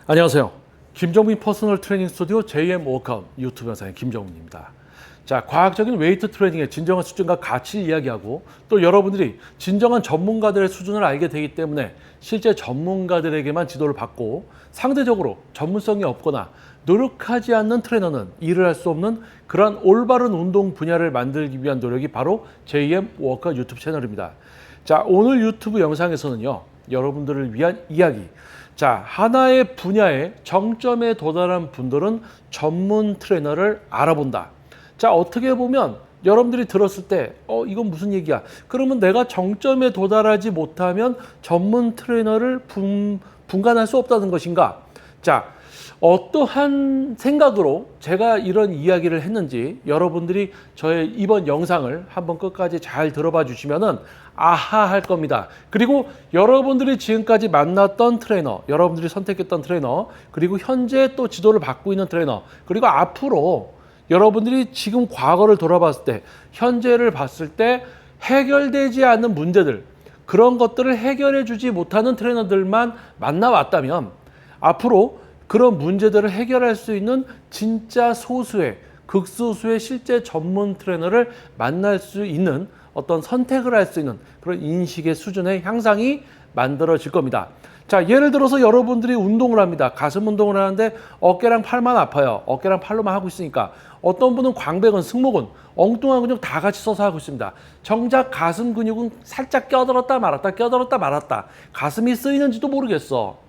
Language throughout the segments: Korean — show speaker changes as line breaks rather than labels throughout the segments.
안녕하세요. 김정민 퍼스널 트레이닝 스튜디오 JM 워크아웃 유튜브 영상의 김정민입니다. 자, 과학적인 웨이트 트레이닝의 진정한 수준과 가치를 이야기하고 또 여러분들이 진정한 전문가들의 수준을 알게 되기 때문에 실제 전문가들에게만 지도를 받고 상대적으로 전문성이 없거나 노력하지 않는 트레이너는 일을 할 수 없는 그러한 올바른 운동 분야를 만들기 위한 노력이 바로 JM 워크아웃 유튜브 채널입니다. 자, 오늘 유튜브 영상에서는요, 여러분들을 위한 이야기. 자, 하나의 분야의 정점에 도달한 분들은 전문 트레이너를 알아본다. 자, 어떻게 보면 여러분들이 들었을 때 이건 무슨 얘기야? 그러면 내가 정점에 도달하지 못하면 전문 트레이너를 분간할 수 없다는 것인가? 자, 어떠한 생각으로 제가 이런 이야기를 했는지 여러분들이 저의 이번 영상을 한번 끝까지 잘 들어봐 주시면은 아하 할 겁니다. 그리고 여러분들이 지금까지 만났던 트레이너, 여러분들이 선택했던 트레이너, 그리고 현재 또 지도를 받고 있는 트레이너, 그리고 앞으로 여러분들이 지금 과거를 돌아봤을 때, 현재를 봤을 때 해결되지 않는 문제들, 그런 것들을 해결해 주지 못하는 트레이너들만 만나왔다면 앞으로 그런 문제들을 해결할 수 있는 진짜 소수의, 극소수의 실제 전문 트레이너를 만날 수 있는 어떤 선택을 할 수 있는 그런 인식의 수준의 향상이 만들어질 겁니다. 자, 예를 들어서 여러분들이 운동을 합니다. 가슴 운동을 하는데 어깨랑 팔만 아파요. 어깨랑 팔로만 하고 있으니까. 어떤 분은 광배근, 승모근, 엉뚱한 근육 다 같이 써서 하고 있습니다. 정작 가슴 근육은 살짝 껴들었다 말았다, 껴들었다 말았다. 가슴이 쓰이는지도 모르겠어.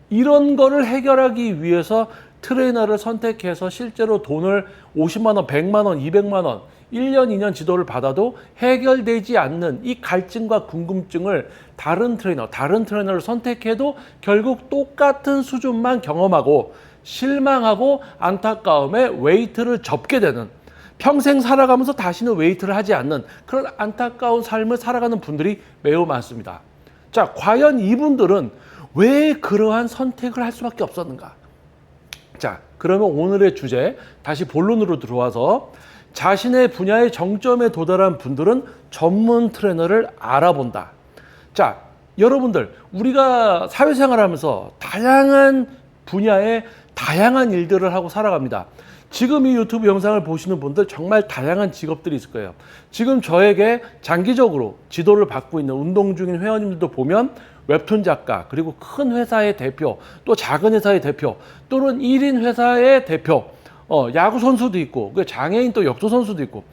이런 거를 해결하기 위해서 트레이너를 선택해서 실제로 돈을 50만 원, 100만 원, 200만 원, 1년, 2년 지도를 받아도 해결되지 않는 이 갈증과 궁금증을 다른 트레이너를 선택해도 결국 똑같은 수준만 경험하고 실망하고 안타까움에 웨이트를 접게 되는, 평생 살아가면서 다시는 웨이트를 하지 않는 그런 안타까운 삶을 살아가는 분들이 매우 많습니다. 자, 과연 이분들은 왜 그러한 선택을 할 수밖에 없었는가? 자, 그러면 오늘의 주제, 다시 본론으로 들어와서 자신의 분야의 정점에 도달한 분들은 전문 트레이너를 알아본다. 자, 여러분들, 우리가 사회생활 하면서 다양한 분야의 다양한 일들을 하고 살아갑니다. 지금 이 유튜브 영상을 보시는 분들 정말 다양한 직업들이 있을 거예요. 지금 저에게 장기적으로 지도를 받고 있는 운동 중인 회원님들도 보면 웹툰 작가, 그리고 큰 회사의 대표, 또 작은 회사의 대표, 또는 1인 회사의 대표, 야구 선수도 있고, 장애인 또 역도 선수도 있고,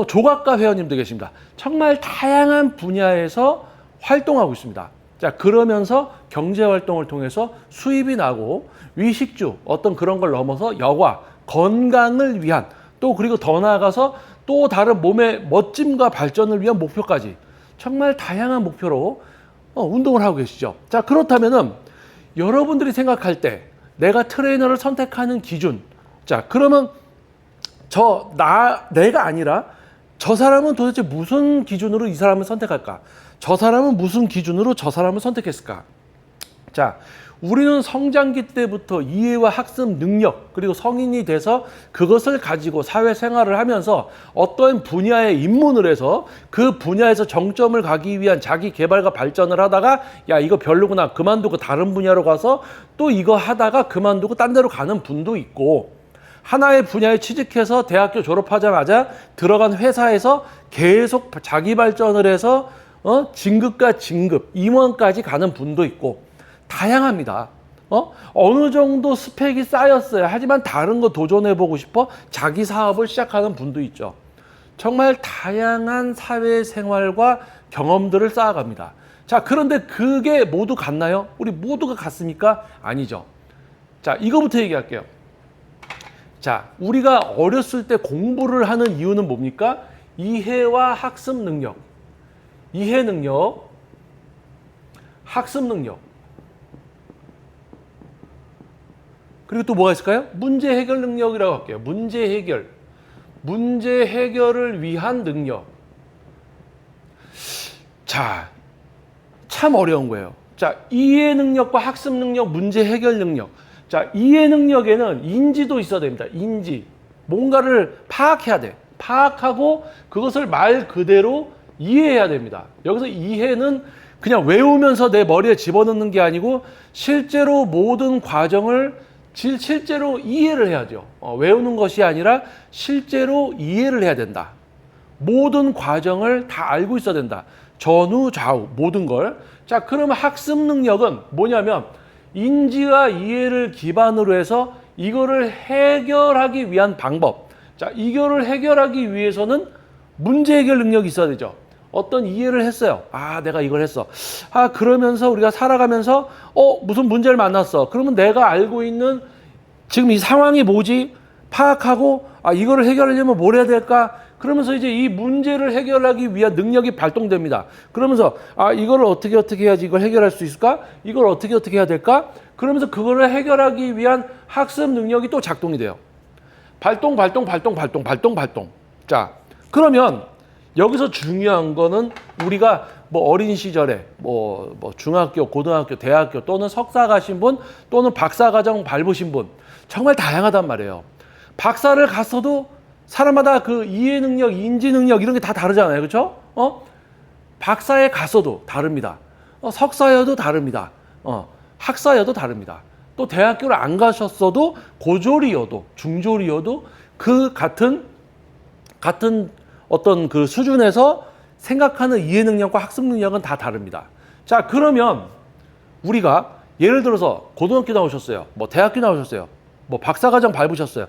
조각가 회원님도 계십니다. 정말 다양한 분야에서 활동하고 있습니다. 자, 그러면서 경제 활동을 통해서 수입이 나고 위식주 어떤 그런 걸 넘어서 여가, 건강을 위한, 또 그리고 더 나아가서 또 다른 몸의 멋짐과 발전을 위한 목표까지 정말 다양한 목표로 운동을 하고 계시죠. 자, 그렇다면은 여러분들이 생각할 때 내가 트레이너를 선택하는 기준, 자, 그러면 내가 아니라 저 사람은 도대체 무슨 기준으로 이 사람을 선택할까? 저 사람은 무슨 기준으로 저 사람을 선택했을까? 자, 우리는 성장기 때부터 이해와 학습 능력, 그리고 성인이 돼서 그것을 가지고 사회생활을 하면서 어떤 분야에 입문을 해서 그 분야에서 정점을 가기 위한 자기 개발과 발전을 하다가 야, 이거 별로구나, 그만두고 다른 분야로 가서 또 이거 하다가 그만두고 딴 데로 가는 분도 있고, 하나의 분야에 취직해서 대학교 졸업하자마자 들어간 회사에서 계속 자기 발전을 해서 진급과 진급, 임원까지 가는 분도 있고 다양합니다. 어느 정도 스펙이 쌓였어요. 하지만 다른 거 도전해보고 싶어 자기 사업을 시작하는 분도 있죠. 정말 다양한 사회생활과 경험들을 쌓아갑니다. 자, 그런데 그게 모두 같나요? 우리 모두가 같습니까? 아니죠. 자, 이거부터 얘기할게요. 자, 우리가 어렸을 때 공부를 하는 이유는 뭡니까? 이해와 학습 능력. 이해 능력, 학습 능력. 그리고 또 뭐가 있을까요? 문제 해결 능력이라고 할게요. 문제 해결. 문제 해결을 위한 능력. 자, 참 어려운 거예요. 자, 이해 능력과 학습 능력, 문제 해결 능력. 자, 이해 능력에는 인지도 있어야 됩니다. 인지. 뭔가를 파악해야 돼. 파악하고 그것을 말 그대로 이해해야 됩니다. 여기서 이해는 그냥 외우면서 내 머리에 집어넣는 게 아니고 실제로 모든 과정을 실제로 이해를 해야죠. 외우는 것이 아니라 실제로 이해를 해야 된다. 모든 과정을 다 알고 있어야 된다. 전후, 좌우, 모든 걸. 자, 그러면 학습 능력은 뭐냐면 인지와 이해를 기반으로 해서 이거를 해결하기 위한 방법. 자, 이거를 해결하기 위해서는 문제 해결 능력이 있어야 되죠. 어떤 이해를 했어요. 아, 내가 이걸 했어. 아, 그러면서 우리가 살아가면서 무슨 문제를 만났어. 그러면 내가 알고 있는 지금 이 상황이 뭐지? 파악하고 아, 이거를 해결하려면 뭘 해야 될까? 그러면서 이제 이 문제를 해결하기 위한 능력이 발동됩니다. 그러면서 아, 이거를 어떻게 해야지 이걸 해결할 수 있을까? 이걸 어떻게 해야 될까? 그러면서 그거를 해결하기 위한 학습 능력이 또 작동이 돼요. 발동. 자, 그러면 여기서 중요한 거는 우리가 뭐 어린 시절에 뭐 중학교, 고등학교, 대학교 또는 석사 가신 분 또는 박사 과정 밟으신 분 정말 다양하단 말이에요. 박사를 갔어도 사람마다 그 이해 능력, 인지 능력 이런 게 다 다르잖아요. 그렇죠? 박사에 갔어도 다릅니다. 석사여도 다릅니다. 학사여도 다릅니다. 또 대학교를 안 가셨어도 고졸이어도 중졸이어도 그 같은 어떤 그 수준에서 생각하는 이해 능력과 학습 능력은 다 다릅니다. 자, 그러면 우리가 예를 들어서 고등학교 나오셨어요. 뭐 대학교 나오셨어요. 뭐 박사과정 밟으셨어요.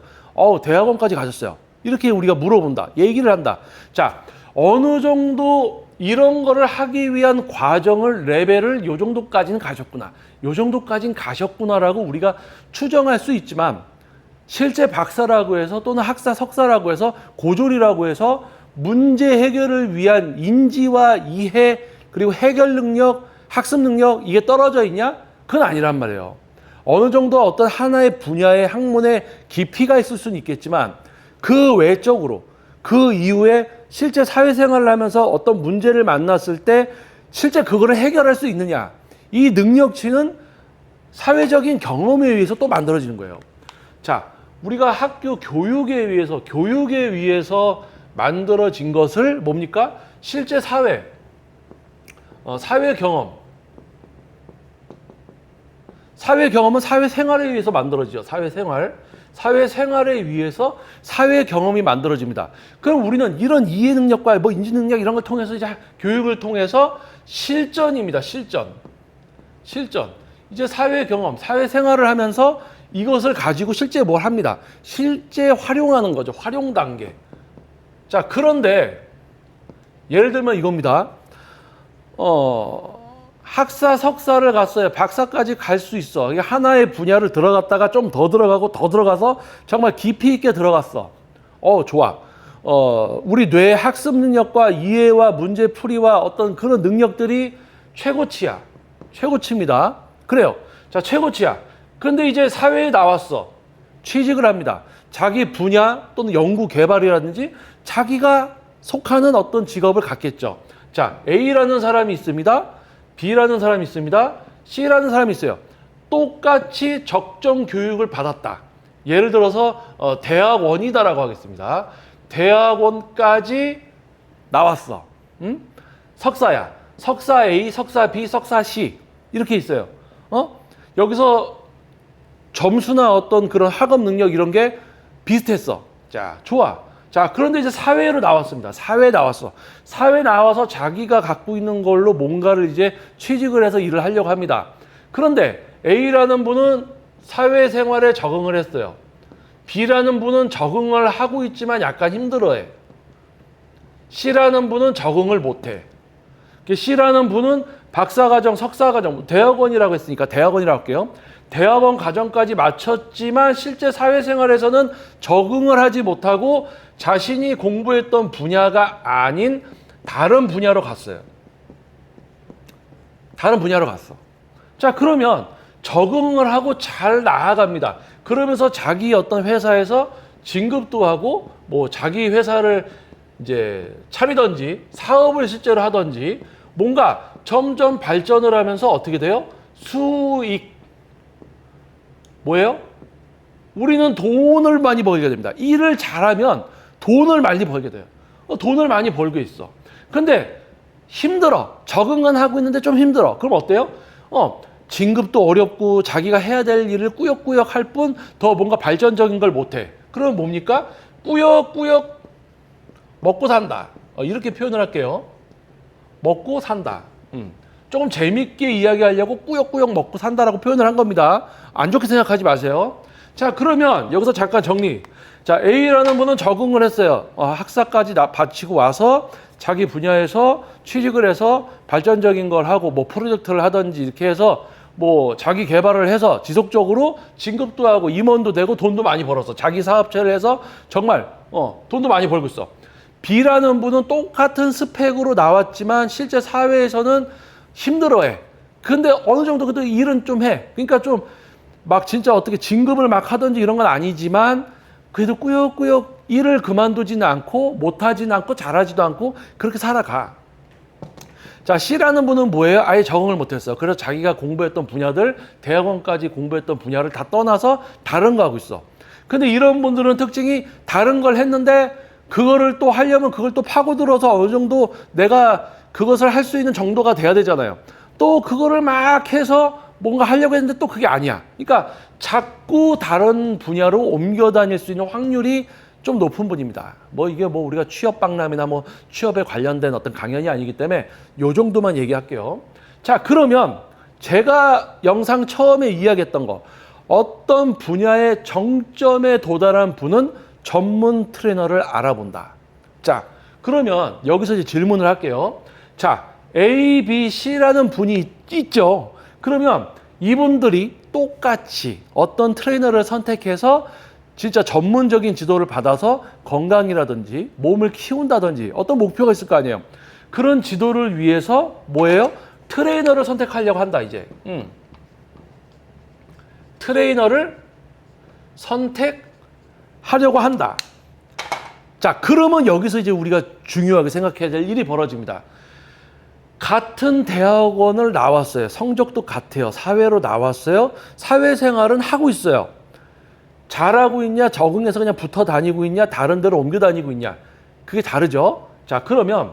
대학원까지 가셨어요. 이렇게 우리가 물어본다. 얘기를 한다. 자, 어느 정도 이런 거를 하기 위한 과정을 레벨을 요 정도까지는 가셨구나. 요 정도까지는 가셨구나라고 우리가 추정할 수 있지만 실제 박사라고 해서 또는 학사, 석사라고 해서 고졸이라고 해서 문제 해결을 위한 인지와 이해 그리고 해결 능력, 학습 능력 이게 떨어져 있냐? 그건 아니란 말이에요. 어느 정도 어떤 하나의 분야의 학문의 깊이가 있을 수는 있겠지만 그 외적으로 그 이후에 실제 사회생활을 하면서 어떤 문제를 만났을 때 실제 그거를 해결할 수 있느냐. 이 능력치는 사회적인 경험에 의해서 또 만들어지는 거예요. 자, 우리가 학교 교육에 의해서 만들어진 것을 뭡니까? 실제 사회 경험. 사회 경험은 사회 생활에 의해서 만들어지죠. 사회 생활에 의해서 사회 경험이 만들어집니다. 그럼 우리는 이런 이해 능력과 뭐 인지 능력 이런 걸 통해서 이제 교육을 통해서 실전입니다. 실전. 이제 사회 경험, 사회 생활을 하면서 이것을 가지고 실제 뭘 합니다. 실제 활용하는 거죠. 활용 단계. 자, 그런데 예를 들면 이겁니다. 학사, 석사를 갔어요. 박사까지 갈 수 있어. 이게 하나의 분야를 들어갔다가 좀 더 들어가고 더 들어가서 정말 깊이 있게 들어갔어. 좋아. 우리 뇌의 학습 능력과 이해와 문제 풀이와 어떤 그런 능력들이 최고치야. 최고치입니다. 그래요. 자, 최고치야. 그런데 이제 사회에 나왔어. 취직을 합니다. 자기 분야 또는 연구 개발이라든지 자기가 속하는 어떤 직업을 갖겠죠. 자, A라는 사람이 있습니다. B라는 사람이 있습니다. C라는 사람이 있어요. 똑같이 적정 교육을 받았다. 예를 들어서 대학원이다라고 하겠습니다. 대학원까지 나왔어. 석사야. 석사 A, 석사 B, 석사 C 이렇게 있어요. 여기서 점수나 어떤 그런 학업 능력 이런 게 비슷했어. 자, 좋아. 자, 그런데 이제 사회로 나왔습니다. 사회에 나왔어. 사회에 나와서 자기가 갖고 있는 걸로 뭔가를 이제 취직을 해서 일을 하려고 합니다. 그런데 A라는 분은 사회생활에 적응을 했어요. B라는 분은 적응을 하고 있지만 약간 힘들어해. C라는 분은 적응을 못해. C라는 분은 박사과정, 석사과정, 대학원이라고 했으니까 대학원이라고 할게요. 대학원 과정까지 마쳤지만 실제 사회생활에서는 적응을 하지 못하고 자신이 공부했던 분야가 아닌 다른 분야로 갔어요. 다른 분야로 갔어. 자, 그러면 적응을 하고 잘 나아갑니다. 그러면서 자기 어떤 회사에서 진급도 하고 뭐 자기 회사를 이제 차리든지 사업을 실제로 하든지 뭔가 점점 발전을 하면서 어떻게 돼요? 수익. 뭐예요? 우리는 돈을 많이 벌게 됩니다. 일을 잘하면 돈을 많이 벌게 돼요. 돈을 많이 벌고 있어. 근데 힘들어. 적응은 하고 있는데 좀 힘들어. 그럼 어때요? 진급도 어렵고 자기가 해야 될 일을 꾸역꾸역 할 뿐 더 뭔가 발전적인 걸 못해. 그러면 뭡니까? 꾸역꾸역 먹고 산다. 이렇게 표현을 할게요. 먹고 산다. 조금 재밌게 이야기하려고 꾸역꾸역 먹고 산다라고 표현을 한 겁니다. 안 좋게 생각하지 마세요. 자, 그러면 여기서 잠깐 정리. 자, A라는 분은 적응을 했어요. 학사까지 바치고 와서 자기 분야에서 취직을 해서 발전적인 걸 하고 뭐 프로젝트를 하든지 이렇게 해서 뭐 자기 개발을 해서 지속적으로 진급도 하고 임원도 되고 돈도 많이 벌었어. 자기 사업체를 해서 정말 돈도 많이 벌고 있어. B라는 분은 똑같은 스펙으로 나왔지만 실제 사회에서는 힘들어해. 근데 어느 정도 그래도 일은 좀 해. 그러니까 좀 막 진짜 어떻게 진급을 막 하든지 이런 건 아니지만 그래도 꾸역꾸역 일을 그만두지는 않고 못하지는 않고 잘하지도 않고 그렇게 살아가. 자, C라는 분은 뭐예요? 아예 적응을 못했어. 그래서 자기가 공부했던 분야들, 대학원까지 공부했던 분야를 다 떠나서 다른 거 하고 있어. 근데 이런 분들은 특징이 다른 걸 했는데 그거를 또 하려면 그걸 또 파고들어서 어느 정도 내가 그것을 할 수 있는 정도가 돼야 되잖아요. 또 그거를 막 해서 뭔가 하려고 했는데 또 그게 아니야. 그러니까 자꾸 다른 분야로 옮겨 다닐 수 있는 확률이 좀 높은 분입니다. 뭐 이게 뭐 우리가 취업 박람회나 뭐 취업에 관련된 어떤 강연이 아니기 때문에 요 정도만 얘기할게요. 자, 그러면 제가 영상 처음에 이야기했던 거, 어떤 분야의 정점에 도달한 분은 전문 트레이너를 알아본다. 자, 그러면 여기서 이제 질문을 할게요. 자, A, B, C라는 분이 있죠. 그러면 이분들이 똑같이 어떤 트레이너를 선택해서 진짜 전문적인 지도를 받아서 건강이라든지 몸을 키운다든지 어떤 목표가 있을 거 아니에요. 그런 지도를 위해서 뭐예요? 트레이너를 선택하려고 한다, 이제. 트레이너를 선택하려고 한다. 자, 그러면 여기서 이제 우리가 중요하게 생각해야 될 일이 벌어집니다. 같은 대학원을 나왔어요. 성적도 같아요. 사회로 나왔어요. 사회생활은 하고 있어요. 잘하고 있냐, 적응해서 그냥 붙어 다니고 있냐, 다른 데로 옮겨 다니고 있냐. 그게 다르죠. 자, 그러면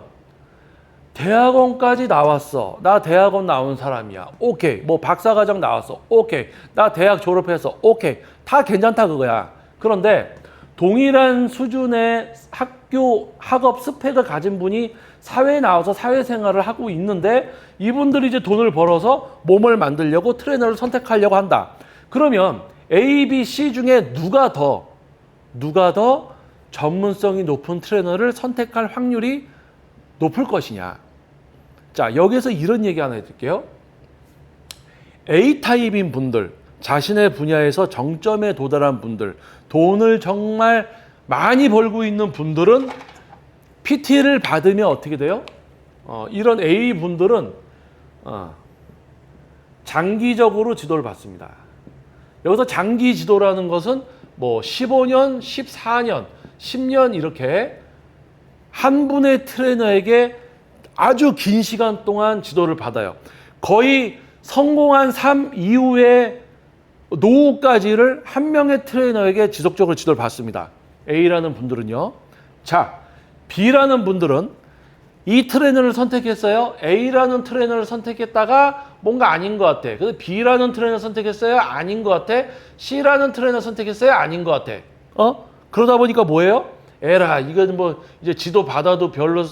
대학원까지 나왔어. 나 대학원 나온 사람이야. 오케이. 뭐 박사과정 나왔어. 오케이. 나 대학 졸업해서 오케이. 다 괜찮다 그거야. 그런데 동일한 수준의 학업 스펙을 가진 분이 사회에 나와서 사회생활을 하고 있는데 이분들이 이제 돈을 벌어서 몸을 만들려고 트레이너를 선택하려고 한다. 그러면 A, B, C 중에 누가 더 전문성이 높은 트레이너를 선택할 확률이 높을 것이냐. 자, 여기서 이런 얘기 하나 해드릴게요. A타입인 분들, 자신의 분야에서 정점에 도달한 분들, 돈을 정말 많이 벌고 있는 분들은 PT를 받으면 어떻게 돼요? 이런 A분들은 장기적으로 지도를 받습니다. 여기서 장기 지도라는 것은 뭐 15년, 14년, 10년 이렇게 한 분의 트레이너에게 아주 긴 시간 동안 지도를 받아요. 거의 성공한 삶 이후에 노후까지를 한 명의 트레이너에게 지속적으로 지도를 받습니다. A라는 분들은요. 자, B라는 분들은 이 트레이너를 선택했어요. A라는 트레이너를 선택했다가 뭔가 아닌 것 같아. 그래서 B라는 트레이너 선택했어요. 아닌 것 같아. C라는 트레이너 선택했어요. 아닌 것 같아. 그러다 보니까 뭐예요? 에라, 이건 뭐 이제 지도 받아도 별로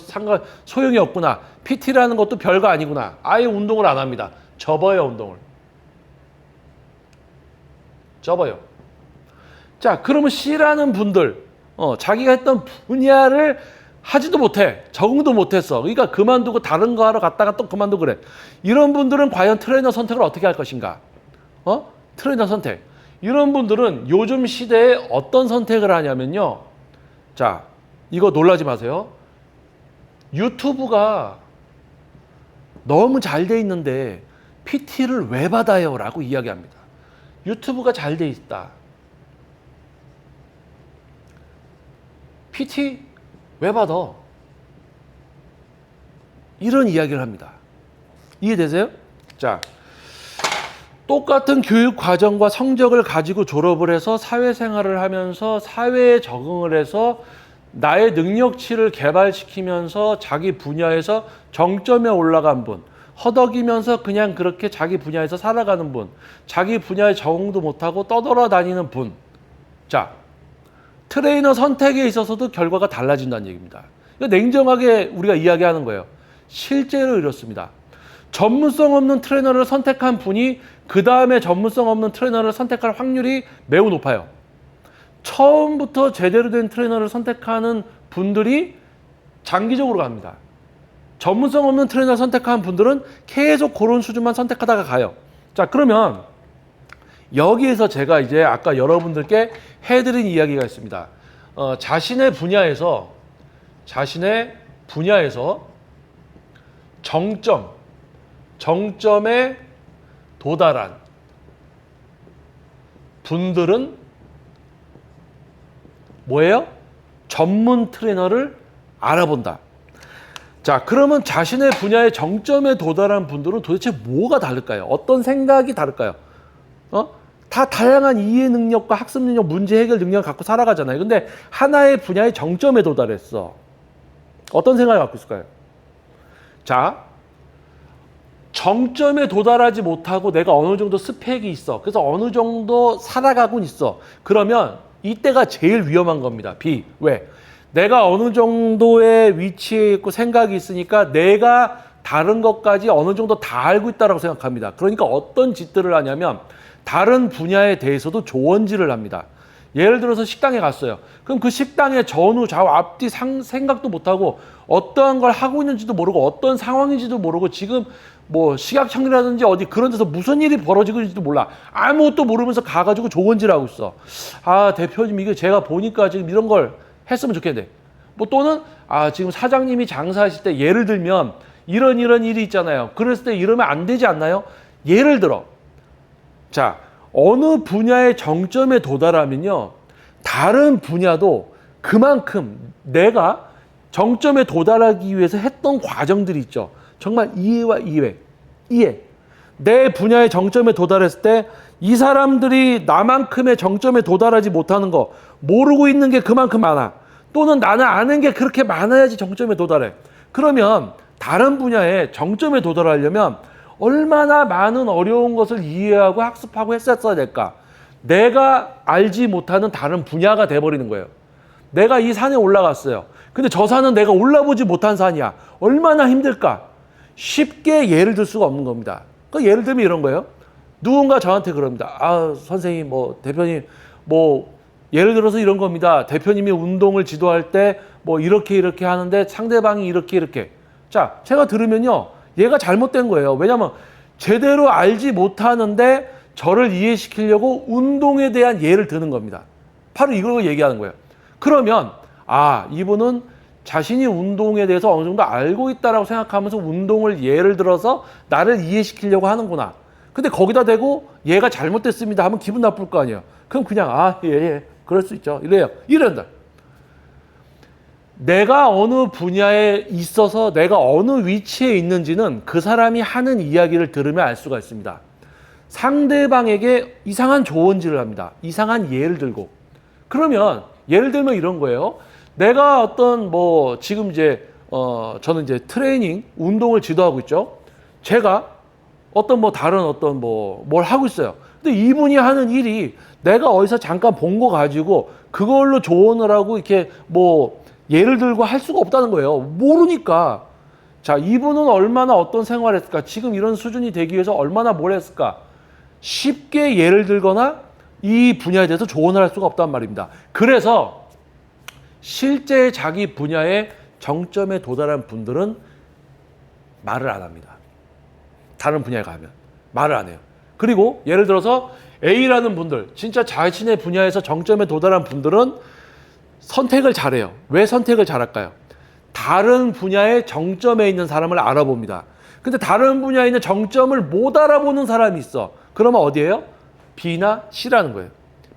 소용이 없구나. PT라는 것도 별거 아니구나. 아예 운동을 안 합니다. 접어요, 운동을. 접어요. 자, 그러면 C라는 분들, 자기가 했던 분야를 하지도 못해. 적응도 못했어. 그러니까 그만두고 다른 거 하러 갔다가 또 그만두고 그래. 이런 분들은 과연 트레이너 선택을 어떻게 할 것인가? 트레이너 선택. 이런 분들은 요즘 시대에 어떤 선택을 하냐면요. 자, 이거 놀라지 마세요. 유튜브가 너무 잘 돼 있는데 PT를 왜 받아요? 라고 이야기합니다. 유튜브가 잘 돼 있다. PT 왜 받아? 이런 이야기를 합니다. 이해되세요? 자, 똑같은 교육 과정과 성적을 가지고 졸업을 해서 사회생활을 하면서 사회에 적응을 해서 나의 능력치를 개발시키면서 자기 분야에서 정점에 올라간 분, 허덕이면서 그냥 그렇게 자기 분야에서 살아가는 분, 자기 분야에 적응도 못하고 떠돌아다니는 분. 자, 트레이너 선택에 있어서도 결과가 달라진다는 얘기입니다. 이거 냉정하게 우리가 이야기하는 거예요. 실제로 이렇습니다. 전문성 없는 트레이너를 선택한 분이 그 다음에 전문성 없는 트레이너를 선택할 확률이 매우 높아요. 처음부터 제대로 된 트레이너를 선택하는 분들이 장기적으로 갑니다. 전문성 없는 트레이너를 선택한 분들은 계속 그런 수준만 선택하다가 가요. 자, 그러면 여기에서 제가 이제 아까 여러분들께 해드린 이야기가 있습니다. 자신의 분야에서 정점에 도달한 분들은 뭐예요? 전문 트레이너를 알아본다. 자, 그러면 자신의 분야의 정점에 도달한 분들은 도대체 뭐가 다를까요? 어떤 생각이 다를까요? 다 다양한 이해 능력과 학습 능력, 문제 해결 능력을 갖고 살아가잖아요. 근데 하나의 분야의 정점에 도달했어. 어떤 생각을 갖고 있을까요? 자, 정점에 도달하지 못하고 내가 어느 정도 스펙이 있어. 그래서 어느 정도 살아가고 있어. 그러면 이때가 제일 위험한 겁니다. 왜? 내가 어느 정도의 위치에 있고 생각이 있으니까 내가 다른 것까지 어느 정도 다 알고 있다고 생각합니다. 그러니까 어떤 짓들을 하냐면 다른 분야에 대해서도 조언질을 합니다. 예를 들어서 식당에 갔어요. 그럼 그 식당의 전후, 좌우, 앞뒤 생각도 못하고 어떠한 걸 하고 있는지도 모르고 어떤 상황인지도 모르고 지금 뭐 식약청이라든지 어디 그런 데서 무슨 일이 벌어지고 있는지도 몰라. 아무것도 모르면서 가가지고 조언질하고 있어. 아, 대표님 이게 제가 보니까 지금 이런 걸 했으면 좋겠는데. 뭐 또는 지금 사장님이 장사하실 때 예를 들면 이런 일이 있잖아요. 그랬을 때 이러면 안 되지 않나요? 예를 들어. 자, 어느 분야의 정점에 도달하면요. 다른 분야도 그만큼 내가 정점에 도달하기 위해서 했던 과정들이 있죠. 정말 이해. 내 분야의 정점에 도달했을 때 이 사람들이 나만큼의 정점에 도달하지 못하는 거 모르고 있는 게 그만큼 많아. 또는 나는 아는 게 그렇게 많아야지 정점에 도달해. 그러면 다른 분야의 정점에 도달하려면 얼마나 많은 어려운 것을 이해하고 학습하고 했었어야 될까? 내가 알지 못하는 다른 분야가 돼버리는 거예요. 내가 이 산에 올라갔어요. 근데 저 산은 내가 올라보지 못한 산이야. 얼마나 힘들까? 쉽게 예를 들 수가 없는 겁니다. 그 예를 들면 이런 거예요. 누군가 저한테 그럽니다. 선생님, 대표님, 예를 들어서 이런 겁니다. 대표님이 운동을 지도할 때 이렇게 하는데 상대방이 이렇게. 자, 제가 들으면요. 얘가 잘못된 거예요. 왜냐하면 제대로 알지 못하는데 저를 이해시키려고 운동에 대한 예를 드는 겁니다. 바로 이걸 얘기하는 거예요. 그러면 이분은 자신이 운동에 대해서 어느 정도 알고 있다라고 생각하면서 운동을 예를 들어서 나를 이해시키려고 하는구나. 근데 거기다 대고 얘가 잘못됐습니다 하면 기분 나쁠 거 아니에요. 그럼 그냥 예, 그럴 수 있죠. 이런다. 내가 어느 분야에 있어서 내가 어느 위치에 있는지는 그 사람이 하는 이야기를 들으면 알 수가 있습니다. 상대방에게 이상한 조언질을 합니다. 이상한 예를 들고. 그러면 예를 들면 이런 거예요. 내가 어떤 지금 저는 이제 트레이닝, 운동을 지도하고 있죠. 제가 다른 뭘 하고 있어요. 근데 이분이 하는 일이 내가 어디서 잠깐 본 거 가지고 그걸로 조언을 하고 이렇게 예를 들고 할 수가 없다는 거예요. 모르니까. 자, 이분은 얼마나 어떤 생활을 했을까? 지금 이런 수준이 되기 위해서 얼마나 뭘 했을까? 쉽게 예를 들거나 이 분야에 대해서 조언을 할 수가 없단 말입니다. 그래서 실제 자기 분야의 정점에 도달한 분들은 말을 안 합니다. 다른 분야에 가면 말을 안 해요. 그리고 예를 들어서 A라는 분들, 진짜 자신의 분야에서 정점에 도달한 분들은 선택을 잘해요. 왜 선택을 잘할까요? 다른 분야의 정점에 있는 사람을 알아봅니다. 근데 다른 분야에 있는 정점을 못 알아보는 사람이 있어. 그러면 어디예요? B나 C라는 거예요.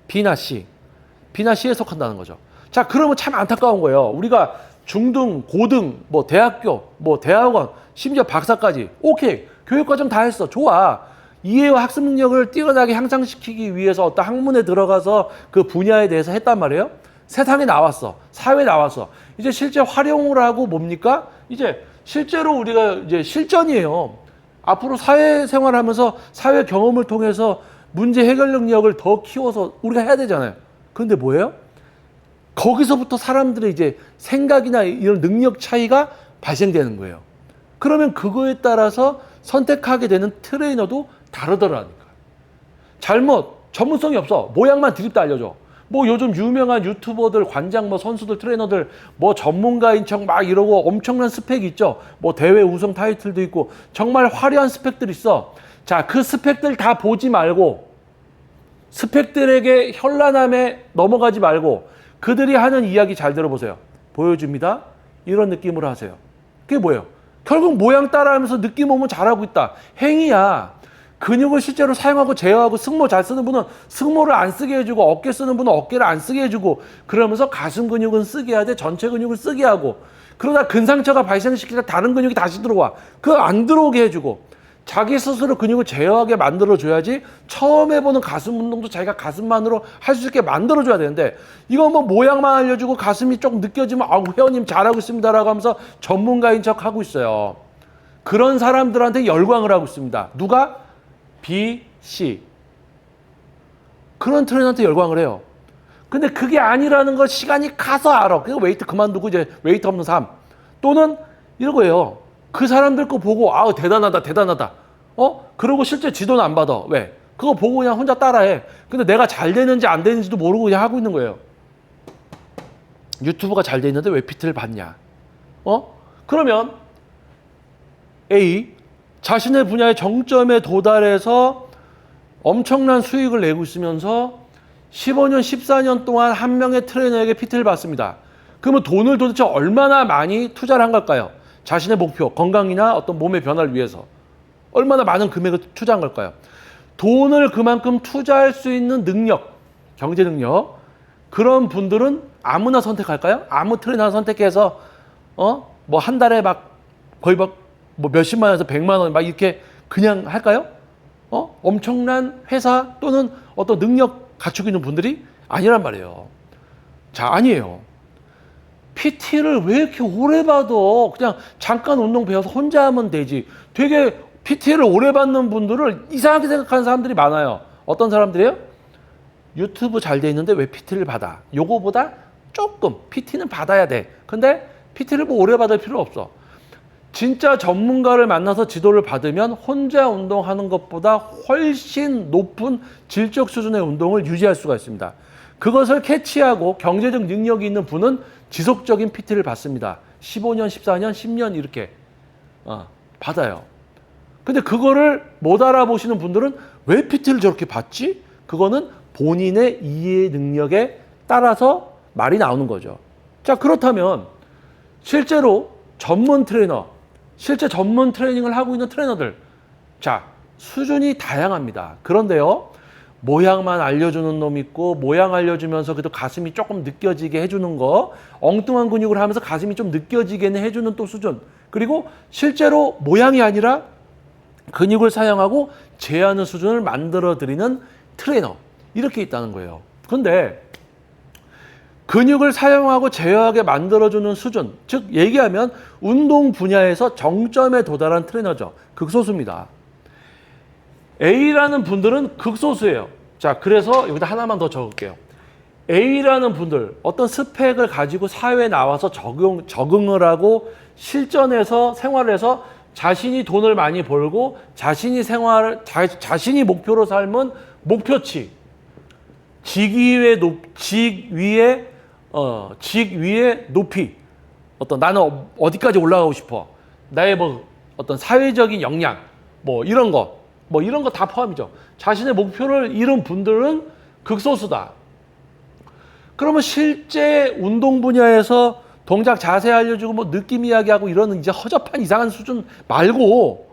B나 C에 속한다는 거죠. 자, 그러면 참 안타까운 거예요. 우리가 중등, 고등, 대학교, 대학원, 심지어 박사까지 오케이, 교육과정 다 했어. 좋아. 이해와 학습 능력을 뛰어나게 향상시키기 위해서 어떤 학문에 들어가서 그 분야에 대해서 했단 말이에요. 세상에 나왔어. 사회에 나왔어. 이제 실제 활용을 하고 뭡니까? 이제 실제로 우리가 이제 실전이에요. 앞으로 사회생활 하면서 사회 경험을 통해서 문제 해결 능력을 더 키워서 우리가 해야 되잖아요. 그런데 뭐예요? 거기서부터 사람들의 이제 생각이나 이런 능력 차이가 발생되는 거예요. 그러면 그거에 따라서 선택하게 되는 트레이너도 다르더라니까. 잘못, 전문성이 없어. 모양만 드립다 알려줘. 뭐 요즘 유명한 유튜버들, 관장, 뭐 선수들, 트레이너들, 뭐 전문가인 척 막 이러고 엄청난 스펙이 있죠. 뭐 대회 우승 타이틀도 있고 정말 화려한 스펙들이 있어. 자, 그 스펙들 다 보지 말고 스펙들에게 현란함에 넘어가지 말고 그들이 하는 이야기 잘 들어보세요. 보여줍니다. 이런 느낌으로 하세요. 그게 뭐예요? 결국 모양 따라하면서 느낌 오면 잘하고 있다. 행위야. 근육을 실제로 사용하고 제어하고 승모 잘 쓰는 분은 승모를 안 쓰게 해주고 어깨 쓰는 분은 어깨를 안 쓰게 해주고 그러면서 가슴 근육은 쓰게 해야 돼. 전체 근육을 쓰게 하고 그러다 근상처가 발생시키다 다른 근육이 다시 들어와. 그거 안 들어오게 해주고 자기 스스로 근육을 제어하게 만들어줘야지 처음 해보는 가슴 운동도 자기가 가슴만으로 할 수 있게 만들어줘야 되는데 이거 뭐 모양만 알려주고 가슴이 조금 느껴지면 아 회원님 잘하고 있습니다라고 하면서 전문가인 척 하고 있어요. 그런 사람들한테 열광을 하고 있습니다. 누가? B, C. 그런 트레이너한테 열광을 해요. 근데 그게 아니라는 걸 시간이 가서 알아. 그래서 웨이트 그만두고 이제 웨이트 없는 삶. 또는 이러고요. 그 사람들 거 보고 아우 대단하다 대단하다. 그러고 실제 지도는 안 받아. 왜? 그거 보고 그냥 혼자 따라해. 근데 내가 잘 되는지 안 되는지도 모르고 그냥 하고 있는 거예요. 유튜브가 잘 돼 있는데 왜 PT를 받냐? 그러면 A 자신의 분야의 정점에 도달해서 엄청난 수익을 내고 있으면서 15년, 14년 동안 한 명의 트레이너에게 PT를 받습니다. 그러면 돈을 도대체 얼마나 많이 투자를 한 걸까요? 자신의 목표, 건강이나 어떤 몸의 변화를 위해서 얼마나 많은 금액을 투자한 걸까요? 돈을 그만큼 투자할 수 있는 능력, 경제 능력 그런 분들은 아무나 선택할까요? 아무 트레이너 선택해서 뭐 한 달에 막 거의 막 뭐 몇십만 원에서 100만 원 막 이렇게 그냥 할까요? 엄청난 회사 또는 어떤 능력 갖추고 있는 분들이 아니란 말이에요. 자, 아니에요. PT를 왜 이렇게 오래 봐도 그냥 잠깐 운동 배워서 혼자 하면 되지. 되게 PT를 오래 받는 분들을 이상하게 생각하는 사람들이 많아요. 어떤 사람들이에요? 유튜브 잘 돼 있는데 왜 PT를 받아? 요거보다 조금 PT는 받아야 돼. 근데 PT를 뭐 오래 받을 필요 없어. 진짜 전문가를 만나서 지도를 받으면 혼자 운동하는 것보다 훨씬 높은 질적 수준의 운동을 유지할 수가 있습니다. 그것을 캐치하고 경제적 능력이 있는 분은 지속적인 PT를 받습니다. 15년, 14년, 10년 이렇게 받아요. 근데 그거를 못 알아보시는 분들은 왜 PT를 저렇게 받지? 그거는 본인의 이해 능력에 따라서 말이 나오는 거죠. 자, 그렇다면 실제로 전문 트레이너, 실제 전문 트레이닝을 하고 있는 트레이너들, 자, 수준이 다양합니다. 그런데요, 모양만 알려주는 놈 있고 모양 알려주면서 그래도 가슴이 조금 느껴지게 해주는 거, 엉뚱한 근육을 하면서 가슴이 좀 느껴지게는 해주는 또 수준, 그리고 실제로 모양이 아니라 근육을 사용하고 제어하는 수준을 만들어드리는 트레이너, 이렇게 있다는 거예요. 그런데 근육을 사용하고 제어하게 만들어주는 수준, 즉 얘기하면 운동 분야에서 정점에 도달한 트레이너죠. 극소수입니다. A라는 분들은 극소수예요. 자, 그래서 여기다 하나만 더 적을게요. A라는 분들, 어떤 스펙을 가지고 사회에 나와서 적응을 하고 실전에서 생활을 해서 자신이 돈을 많이 벌고 자신이 목표로 삶은 목표치, 직 위의 높이, 나는 어디까지 올라가고 싶어, 나의 뭐 어떤 사회적인 역량, 뭐 이런 거 다 포함이죠. 자신의 목표를 이룬 분들은 극소수다. 그러면 실제 운동 분야에서 동작 자세 알려주고 뭐 느낌 이야기하고 이러는 이제 허접한 이상한 수준 말고,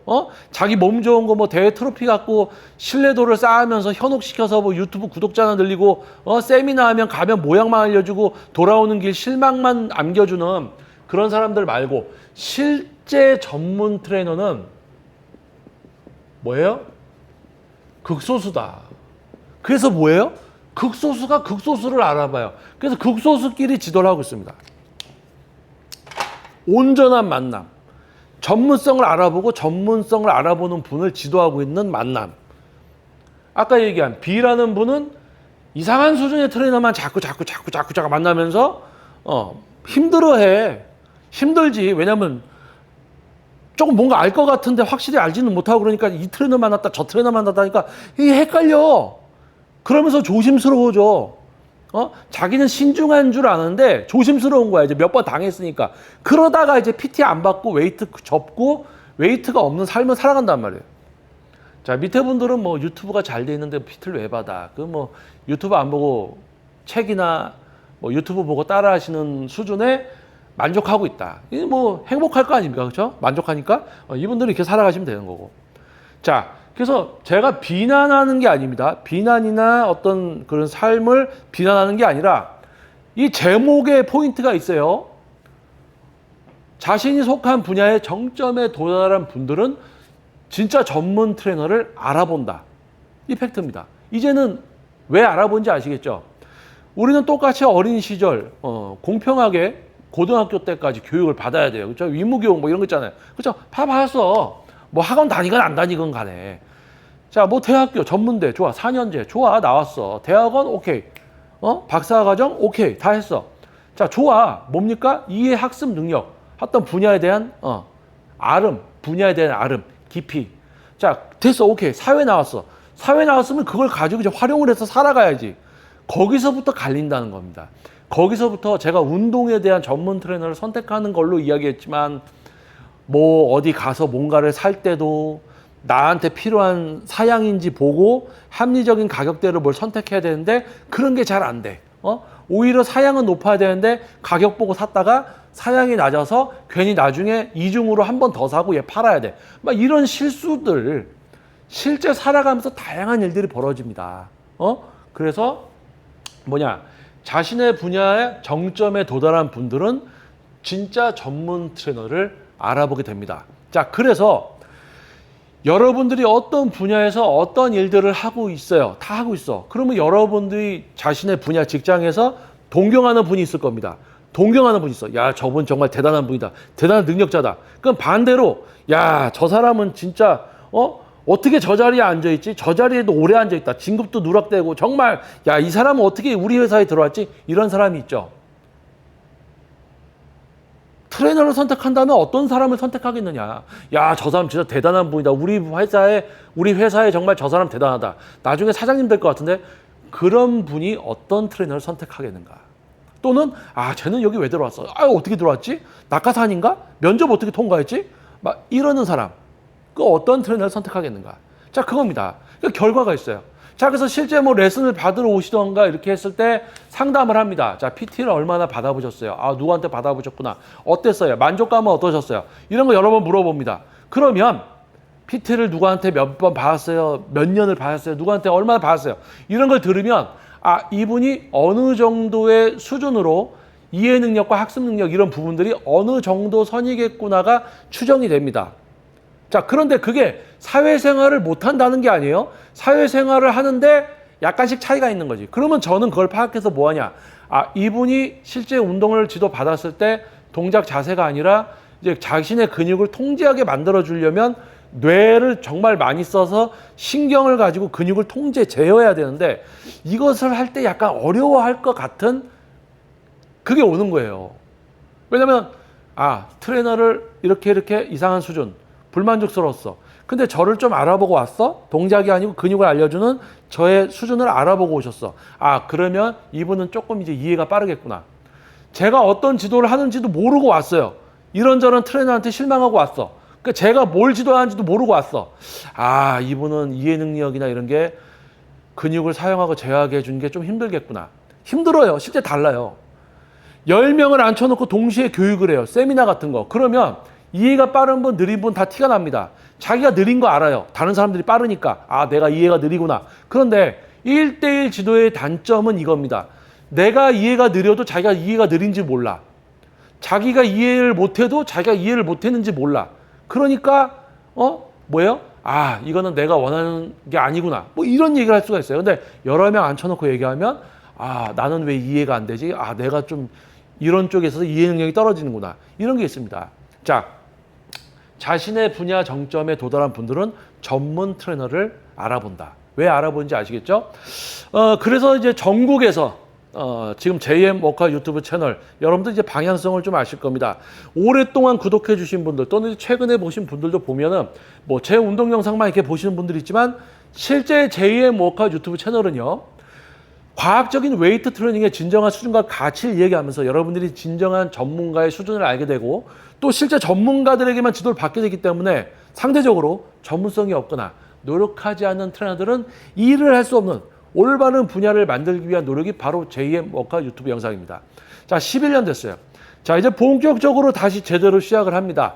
자기 몸 좋은 거 뭐 대회 트로피 갖고 신뢰도를 쌓으면서 현혹시켜서 뭐 유튜브 구독자나 늘리고, 세미나 하면 가면 모양만 알려주고 돌아오는 길 실망만 안겨주는 그런 사람들 말고, 실제 전문 트레이너는 뭐예요? 극소수다. 그래서 뭐예요? 극소수가 극소수를 알아봐요. 그래서 극소수끼리 지도를 하고 있습니다. 온전한 만남. 전문성을 알아보고 전문성을 알아보는 분을 지도하고 있는 만남. 아까 얘기한 B라는 분은 이상한 수준의 트레이너만 자꾸 만나면서 힘들어해. 힘들지. 왜냐면 조금 뭔가 알 것 같은데 확실히 알지는 못하고 그러니까 이 트레이너 만났다 저 트레이너 만났다 하니까 이게 헷갈려. 그러면서 조심스러워져. 자기는 신중한 줄 아는데 조심스러운 거야. 이제 몇 번 당했으니까. 그러다가 이제 PT 안 받고 웨이트 접고 웨이트가 없는 삶을 살아간단 말이에요. 자, 밑에 분들은 뭐 유튜브가 잘 돼 있는데 PT를 왜 받아? 그 뭐 유튜브 안 보고 책이나 뭐 유튜브 보고 따라 하시는 수준에 만족하고 있다. 이 뭐 행복할 거 아닙니까? 그렇죠? 만족하니까 이분들은 이렇게 살아가시면 되는 거고. 자, 그래서 제가 비난하는 게 아닙니다. 비난이나 어떤 그런 삶을 비난하는 게 아니라 이 제목에 포인트가 있어요. 자신이 속한 분야의 정점에 도달한 분들은 진짜 전문 트레이너를 알아본다. 이 팩트입니다. 이제는 왜 알아본지 아시겠죠? 우리는 똑같이 어린 시절 공평하게 고등학교 때까지 교육을 받아야 돼요. 그렇죠? 위무교육 뭐 이런 거 있잖아요. 그렇죠? 다 받았어. 뭐 학원 다니건 안 다니건 간에. 자, 뭐 대학교 전문대 좋아. 4년제 좋아. 나왔어. 대학원 오케이. 박사과정 오케이. 다 했어. 자, 좋아. 뭡니까? 이해 학습 능력. 어떤 분야에 대한 분야에 대한 아름, 깊이. 자, 됐어. 오케이. 사회 나왔어. 사회 나왔으면 그걸 가지고 이제 활용을 해서 살아가야지. 거기서부터 갈린다는 겁니다. 거기서부터 제가 운동에 대한 전문 트레이너를 선택하는 걸로 이야기했지만 뭐 어디 가서 뭔가를 살 때도 나한테 필요한 사양인지 보고 합리적인 가격대로 뭘 선택해야 되는데 그런 게 잘 안 돼. 오히려 사양은 높아야 되는데 가격 보고 샀다가 사양이 낮아서 괜히 나중에 이중으로 한 번 더 사고 얘 팔아야 돼. 막 이런 실수들 실제 살아가면서 다양한 일들이 벌어집니다. 그래서 자신의 분야의 정점에 도달한 분들은 진짜 전문 트레이너를 알아보게 됩니다. 자, 그래서 여러분들이 어떤 분야에서 어떤 일들을 하고 있어요. 다 하고 있어. 그러면 여러분들이 자신의 분야 직장에서 동경하는 분이 있을 겁니다. 동경하는 분이 있어. 야, 저분 정말 대단한 분이다. 대단한 능력자다. 그럼 반대로 야, 저 사람은 진짜 어떻게 저 자리에 앉아있지? 저 자리에도 오래 앉아있다. 진급도 누락되고 정말 야, 이 사람은 어떻게 우리 회사에 들어왔지? 이런 사람이 있죠. 트레이너를 선택한다면 어떤 사람을 선택하겠느냐? 야, 저 사람 진짜 대단한 분이다. 우리 회사에 정말 저 사람 대단하다. 나중에 사장님 될 것 같은데 그런 분이 어떤 트레이너를 선택하겠는가? 또는 쟤는 여기 왜 들어왔어? 어떻게 들어왔지? 낙하산인가? 면접 어떻게 통과했지? 막 이러는 사람. 그 어떤 트레이너를 선택하겠는가? 자, 그겁니다. 결과가 있어요. 자, 그래서 실제 뭐 레슨을 받으러 오시던가 이렇게 했을 때 상담을 합니다. 자, PT를 얼마나 받아보셨어요? 누구한테 받아보셨구나. 어땠어요? 만족감은 어떠셨어요? 이런 거 여러 번 물어봅니다. 그러면 PT를 누구한테 몇 번 받았어요? 몇 년을 받았어요? 누구한테 얼마나 받았어요? 이런 걸 들으면 이분이 어느 정도의 수준으로 이해 능력과 학습 능력 이런 부분들이 어느 정도 선이겠구나가 추정이 됩니다. 자, 그런데 그게 사회생활을 못한다는 게 아니에요. 사회생활을 하는데 약간씩 차이가 있는 거지. 그러면 저는 그걸 파악해서 뭐하냐. 이분이 실제 운동을 지도 받았을 때 동작 자세가 아니라 이제 자신의 근육을 통제하게 만들어 주려면 뇌를 정말 많이 써서 신경을 가지고 근육을 제어해야 되는데 이것을 할 때 약간 어려워할 것 같은 그게 오는 거예요. 왜냐면 트레이너를 이렇게 이상한 수준 불만족스러웠어. 근데 저를 좀 알아보고 왔어? 동작이 아니고 근육을 알려주는 저의 수준을 알아보고 오셨어. 그러면 이분은 조금 이제 이해가 빠르겠구나. 제가 어떤 지도를 하는지도 모르고 왔어요. 이런저런 트레이너한테 실망하고 왔어. 그러니까 제가 뭘 지도하는지도 모르고 왔어. 이분은 이해 능력이나 이런 게 근육을 사용하고 제어하게 해주는 게 좀 힘들겠구나. 힘들어요. 실제 달라요. 10명을 앉혀놓고 동시에 교육을 해요. 세미나 같은 거. 그러면 이해가 빠른 분, 느린 분 다 티가 납니다. 자기가 느린 거 알아요. 다른 사람들이 빠르니까 내가 이해가 느리구나. 그런데 1대1 지도의 단점은 이겁니다. 내가 이해가 느려도 자기가 이해가 느린지 몰라. 자기가 이해를 못해도 자기가 이해를 못했는지 몰라. 그러니까 뭐예요? 아, 이거는 내가 원하는 게 아니구나. 뭐 이런 얘기를 할 수가 있어요. 근데 여러 명 앉혀놓고 얘기하면 아, 나는 왜 이해가 안 되지? 아, 내가 좀 이런 쪽에서 이해 능력이 떨어지는구나. 이런 게 있습니다. 자, 자신의 분야 정점에 도달한 분들은 전문 트레이너를 알아본다. 왜 알아보는지 아시겠죠? 그래서 이제 전국에서 지금 JM 워커 유튜브 채널 여러분들 이제 방향성을 좀 아실 겁니다. 오랫동안 구독해 주신 분들 또는 최근에 보신 분들도 보면은 뭐 제 운동 영상만 이렇게 보시는 분들이 있지만 실제 JM 워커 유튜브 채널은요. 과학적인 웨이트 트레이닝의 진정한 수준과 가치를 얘기하면서 여러분들이 진정한 전문가의 수준을 알게 되고 또 실제 전문가들에게만 지도를 받게 되기 때문에 상대적으로 전문성이 없거나 노력하지 않는 트레이너들은 일을 할 수 없는 올바른 분야를 만들기 위한 노력이 바로 JM 워커 유튜브 영상입니다. 자, 11년 됐어요. 자, 이제 본격적으로 다시 제대로 시작을 합니다.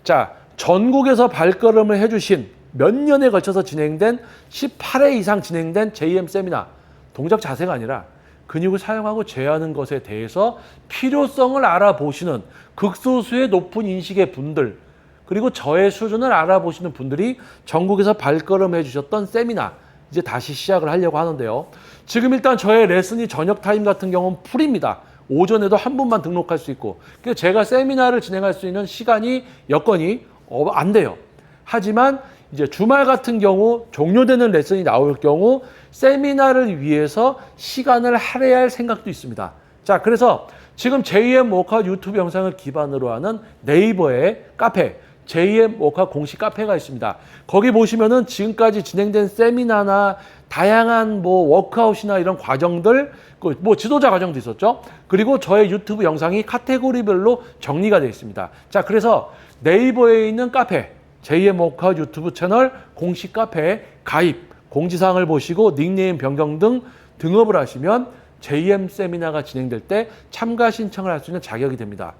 자, 전국에서 발걸음을 해주신 몇 년에 걸쳐서 진행된 18회 이상 진행된 JM 세미나 동작 자세가 아니라 근육을 사용하고 제어하는 것에 대해서 필요성을 알아보시는 극소수의 높은 인식의 분들 그리고 저의 수준을 알아보시는 분들이 전국에서 발걸음해 주셨던 세미나 이제 다시 시작을 하려고 하는데요. 지금 일단 저의 레슨이 저녁 타임 같은 경우는 풀입니다. 오전에도 한 분만 등록할 수 있고 그래서 제가 세미나를 진행할 수 있는 시간이 여건이 안 돼요. 하지만 이제 주말 같은 경우 종료되는 레슨이 나올 경우 세미나를 위해서 시간을 할애할 생각도 있습니다. 자, 그래서 지금 JM 워커 유튜브 영상을 기반으로 하는 네이버의 카페 JM 워커 공식 카페가 있습니다. 거기 보시면은 지금까지 진행된 세미나나 다양한 뭐 워크아웃이나 이런 과정들, 뭐 지도자 과정도 있었죠. 그리고 저의 유튜브 영상이 카테고리별로 정리가 되어 있습니다. 자, 그래서 네이버에 있는 카페 JM 워커 유튜브 채널 공식 카페에 가입, 공지사항을 보시고 닉네임 변경 등 등업을 하시면 JM 세미나가 진행될 때 참가 신청을 할 수 있는 자격이 됩니다.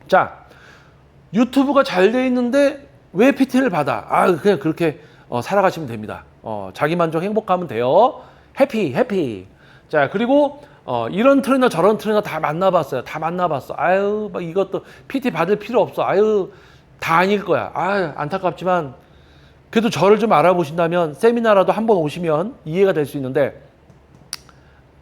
자, 유튜브가 잘 돼 있는데 왜 PT를 받아? 아, 그냥 그렇게 살아가시면 됩니다. 자기 만족 행복하면 돼요. 해피. 자, 그리고 이런 트레이너 저런 트레이너 다 만나봤어요. 다 만나봤어. 아유, 막 이것도 PT 받을 필요 없어. 아유, 다 아닐 거야. 아유, 안타깝지만 그래도 저를 좀 알아보신다면 세미나라도 한번 오시면 이해가 될 수 있는데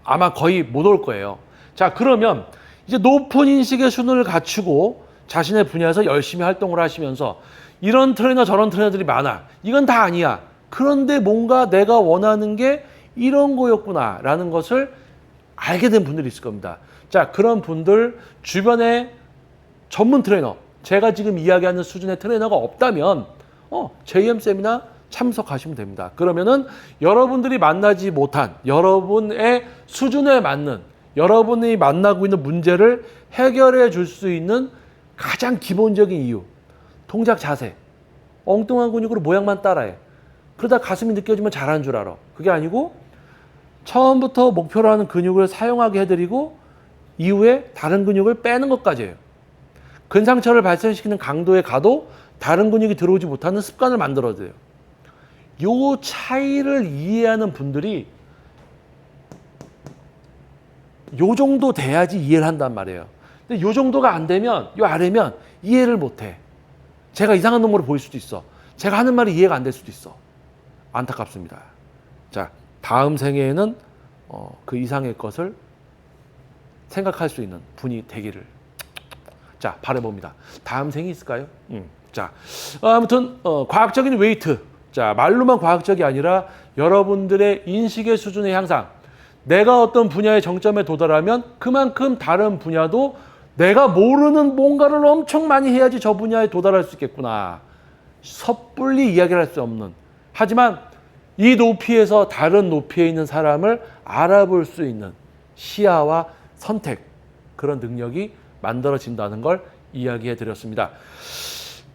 아마 거의 못 올 거예요. 자, 그러면 이제 높은 인식의 수준을 갖추고 자신의 분야에서 열심히 활동을 하시면서 이런 트레이너 저런 트레이너들이 많아. 이건 다 아니야. 그런데 뭔가 내가 원하는 게 이런 거였구나 라는 것을 알게 된 분들이 있을 겁니다. 자, 그런 분들 주변에 전문 트레이너 제가 지금 이야기하는 수준의 트레이너가 없다면 JM 세미나 참석하시면 됩니다. 그러면은 여러분들이 만나지 못한 여러분의 수준에 맞는 여러분이 만나고 있는 문제를 해결해 줄 수 있는 가장 기본적인 이유, 동작 자세, 엉뚱한 근육으로 모양만 따라해. 그러다 가슴이 느껴지면 잘하는 줄 알아. 그게 아니고 처음부터 목표로 하는 근육을 사용하게 해드리고 이후에 다른 근육을 빼는 것까지예요. 근상처를 발생시키는 강도에 가도 다른 근육이 들어오지 못하는 습관을 만들어줘요. 요 차이를 이해하는 분들이 요 정도 돼야지 이해를 한단 말이에요. 근데 요 정도가 안 되면 요 아래면 이해를 못해. 제가 이상한 놈으로 보일 수도 있어. 제가 하는 말이 이해가 안 될 수도 있어. 안타깝습니다. 자, 다음 생애에는 그 이상의 것을 생각할 수 있는 분이 되기를 자 바라봅니다. 다음 생이 있을까요? 자, 아무튼 과학적인 웨이트. 자, 말로만 과학적이 아니라 여러분들의 인식의 수준의 향상. 내가 어떤 분야의 정점에 도달하면 그만큼 다른 분야도 내가 모르는 뭔가를 엄청 많이 해야지 저 분야에 도달할 수 있겠구나. 섣불리 이야기를 할 수 없는. 하지만 이 높이에서 다른 높이에 있는 사람을 알아볼 수 있는 시야와 선택, 그런 능력이 만들어진다는 걸 이야기해 드렸습니다.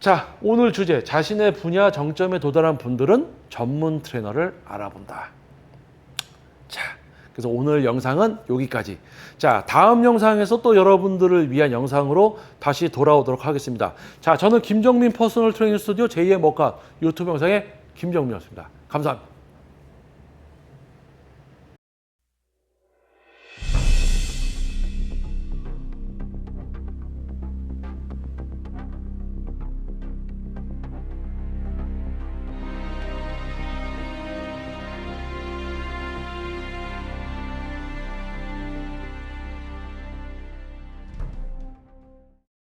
자, 오늘 주제, 자신의 분야 정점에 도달한 분들은 전문 트레이너를 알아본다. 자, 그래서 오늘 영상은 여기까지. 자, 다음 영상에서 또 여러분들을 위한 영상으로 다시 돌아오도록 하겠습니다. 자, 저는 김정민 퍼스널 트레이닝 스튜디오 JM 워커 유튜브 영상의 김정민이었습니다. 감사합니다.